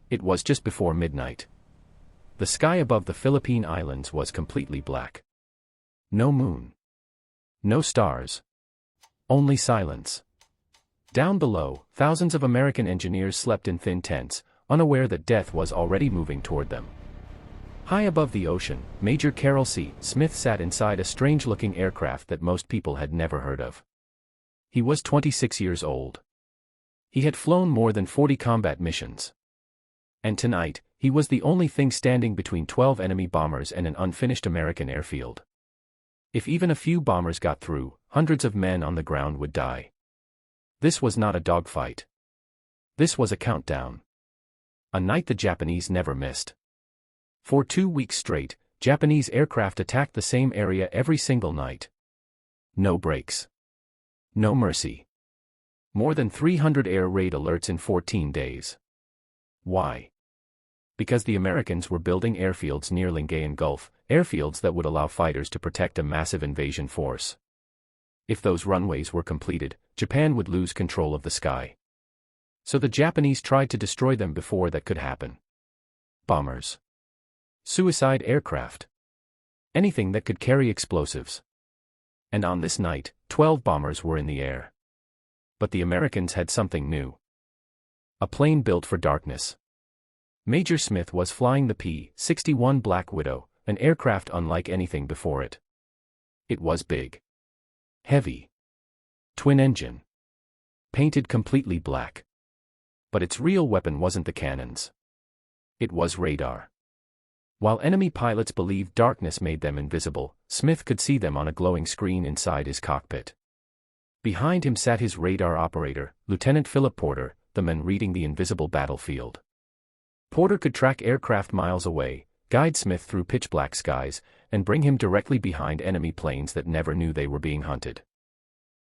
It was just before midnight. The sky above the Philippine Islands was completely black. No moon. No stars. Only silence. Down below, thousands of American engineers slept in thin tents, unaware that death was already moving toward them. High above the ocean, Major Carroll C. Smith sat inside a strange-looking aircraft that most people had never heard of. He was 26 years old. He had flown more than 40 combat missions. And tonight, he was the only thing standing between 12 enemy bombers and an unfinished American airfield. If even a few bombers got through, hundreds of men on the ground would die. This was not a dogfight. This was a countdown. A night the Japanese never missed. For 2 weeks straight, Japanese aircraft attacked the same area every single night. No breaks. No mercy. More than 300 air raid alerts in 14 days. Why? Because the Americans were building airfields near Lingayen Gulf, airfields that would allow fighters to protect a massive invasion force. If those runways were completed, Japan would lose control of the sky. So the Japanese tried to destroy them before that could happen. Bombers. Suicide aircraft. Anything that could carry explosives. And on this night, 12 bombers were in the air. But the Americans had something new. A plane built for darkness. Major Smith was flying the P-61 Black Widow, an aircraft unlike anything before it. It was big. Heavy. Twin-engine. Painted completely black. But its real weapon wasn't the cannons. It was radar. While enemy pilots believed darkness made them invisible, Smith could see them on a glowing screen inside his cockpit. Behind him sat his radar operator, Lieutenant Philip Porter, the man reading the invisible battlefield. Porter could track aircraft miles away, guide Smith through pitch-black skies, and bring him directly behind enemy planes that never knew they were being hunted.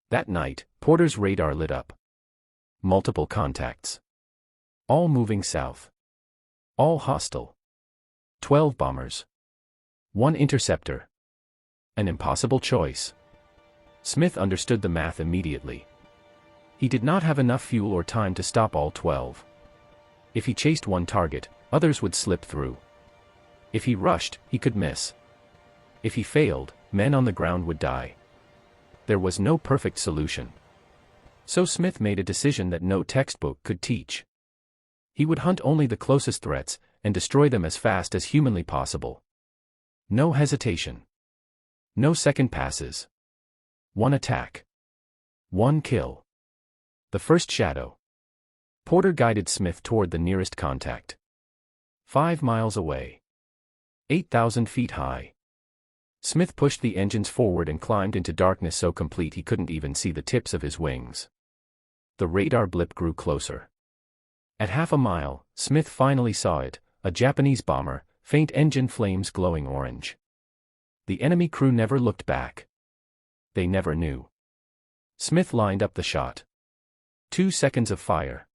That night, Porter's radar lit up. Multiple contacts. All moving south. All hostile. 12 bombers. 1 interceptor. An impossible choice. Smith understood the math immediately. He did not have enough fuel or time to stop all 12. If he chased one target, others would slip through. If he rushed, he could miss. If he failed, men on the ground would die. There was no perfect solution. So Smith made a decision that no textbook could teach. He would hunt only the closest threats, and destroy them as fast as humanly possible. No hesitation. No second passes. 1 attack. 1 kill. The first shadow. Porter guided Smith toward the nearest contact. 5 miles away. 8,000 feet high. Smith pushed the engines forward and climbed into darkness so complete he couldn't even see the tips of his wings. The radar blip grew closer. At half a mile, Smith finally saw it, a Japanese bomber, faint engine flames glowing orange. The enemy crew never looked back. They never knew. Smith lined up the shot. 2 seconds of fire.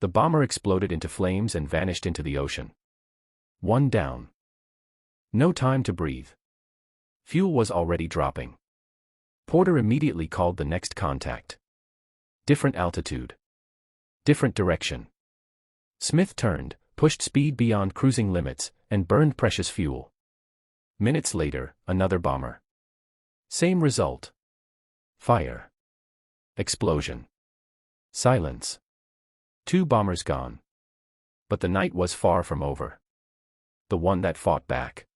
The bomber exploded into flames and vanished into the ocean. 1 down. No time to breathe. Fuel was already dropping. Porter immediately called the next contact. Different altitude. Different direction. Smith turned, pushed speed beyond cruising limits, and burned precious fuel. Minutes later, another bomber. Same result. Fire. Explosion. Silence. 2 bombers gone. But the night was far from over. The one that fought back.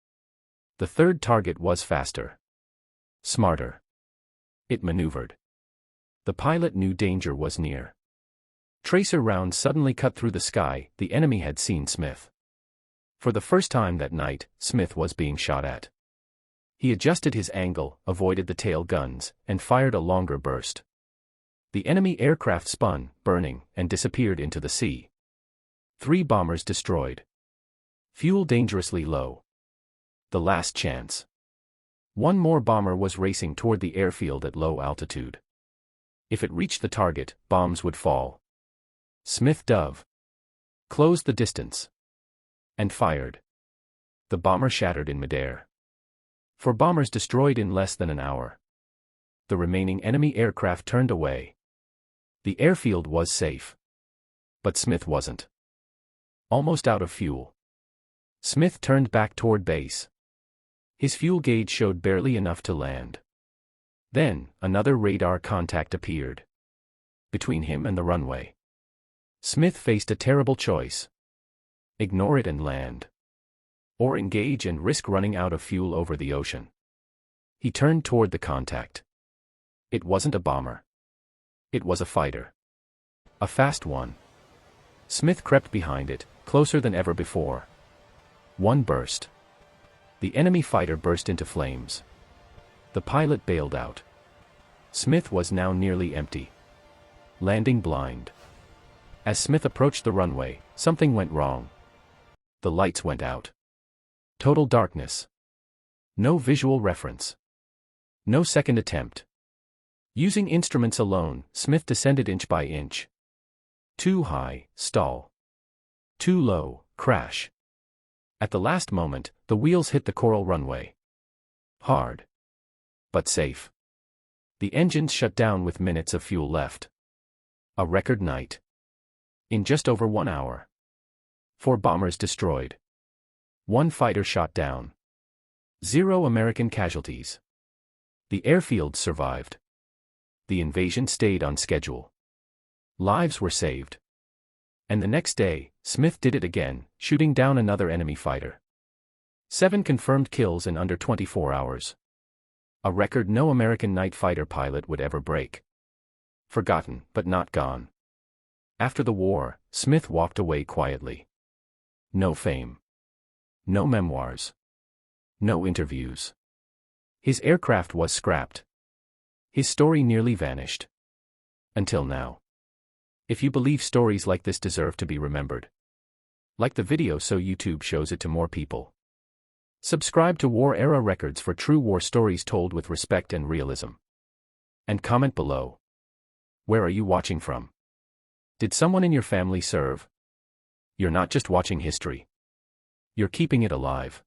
The third target was faster. Smarter. It maneuvered. The pilot knew danger was near. Tracer rounds suddenly cut through the sky. The enemy had seen Smith. For the first time that night, Smith was being shot at. He adjusted his angle, avoided the tail guns, and fired a longer burst. The enemy aircraft spun, burning, and disappeared into the sea. 3 bombers destroyed. Fuel dangerously low. The last chance. 1 more bomber was racing toward the airfield at low altitude. If it reached the target, bombs would fall. Smith dove. Closed the distance. And fired. The bomber shattered in midair. 4 bombers destroyed in less than an hour. The remaining enemy aircraft turned away. The airfield was safe. But Smith wasn't. Almost out of fuel. Smith turned back toward base. His fuel gauge showed barely enough to land. Then, another radar contact appeared. Between him and the runway. Smith faced a terrible choice. Ignore it and land. Or engage and risk running out of fuel over the ocean. He turned toward the contact. It wasn't a bomber. It was a fighter. A fast one. Smith crept behind it, closer than ever before. One burst. The enemy fighter burst into flames. The pilot bailed out. Smith was now nearly empty. Landing blind. As Smith approached the runway, something went wrong. The lights went out. Total darkness. No visual reference. No second attempt. Using instruments alone, Smith descended inch by inch. Too high, stall. Too low, crash. At the last moment, the wheels hit the coral runway. Hard. But safe. The engines shut down with minutes of fuel left. A record night. In just over 1 hour. 4 bombers destroyed. 1 fighter shot down. 0 American casualties. The airfields survived. The invasion stayed on schedule. Lives were saved. And the next day, Smith did it again, shooting down another enemy fighter. 7 confirmed kills in under 24 hours. A record no American night fighter pilot would ever break. Forgotten, but not gone. After the war, Smith walked away quietly. No fame. No memoirs. No interviews. His aircraft was scrapped. His story nearly vanished. Until now. If you believe stories like this deserve to be remembered, like the video so YouTube shows it to more people. Subscribe to War Era Records for true war stories told with respect and realism. And comment below. Where are you watching from? Did someone in your family serve? You're not just watching history. You're keeping it alive.